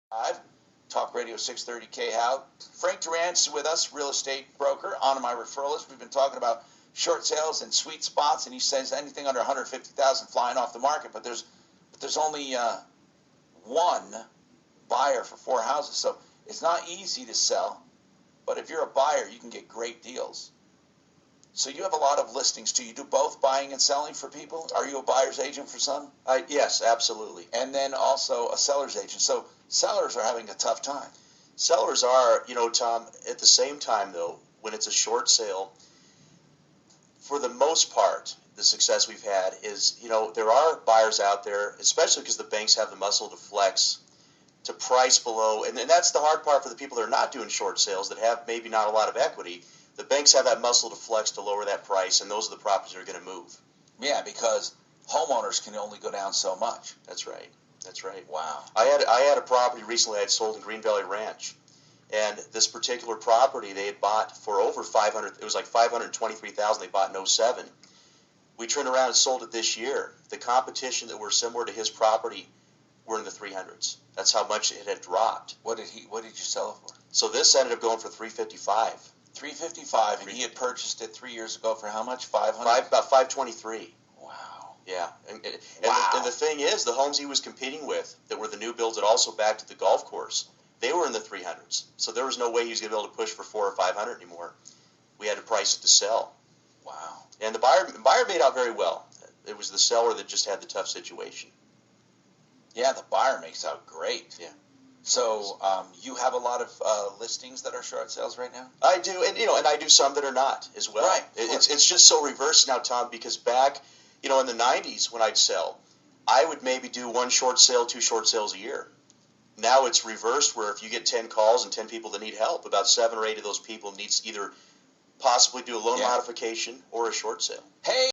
Live, Talk Radio 630 KHOW. Frank Duran is with us, real estate broker, on my referral list. We've been talking about short sales and sweet spots, and he says anything under $150,000 flying off the market, but there's only one buyer for 4 houses, so it's not easy to sell, but if you're a buyer, you can get great deals. So you have a lot of listings too. You do both buying and selling for people? Are you a buyer's agent for some? Yes, absolutely. And then also a seller's agent. So sellers are having a tough time. Sellers are, Tom, at the same time, though, when it's a short sale, for the most part, the success we've had is, there are buyers out there, especially because the banks have the muscle to flex, to price below. And that's the hard part for the people that are not doing short sales, that have maybe not a lot of equity. The banks have that muscle to flex to lower that price, and those are the properties that are going to move. Yeah, because homeowners can only go down so much. That's right. That's right. Wow. I had a property recently I had sold in Green Valley Ranch, and this particular property they had bought for over $500. It was like $523,000. They bought in 2007. We turned around and sold it this year. The competition that were similar to his property were in the 300s. That's how much it had dropped. What did you sell it for? So this ended up going for $355. $355, and he had purchased it 3 years ago for how much? $500? About $523. Wow. Yeah, Wow. And the thing is, the homes he was competing with that were the new builds that also backed to the golf course, they were in the 300s. So there was no way he was going to be able to push for 400 or 500 anymore. We had to price it to sell. Wow. And the buyer made out very well. It was the seller that just had the tough situation. Yeah, the buyer makes out great. Yeah. So you have a lot of listings that are short sales right now? I do, and I do some that are not as well. Right. It's just so reversed now, Tom, because back, in the 90s when I'd sell, I would maybe do 1 short sale, 2 short sales a year. Now it's reversed, where if you get 10 calls and 10 people that need help, about 7 or 8 of those people needs either possibly do a loan modification or a short sale. Hey.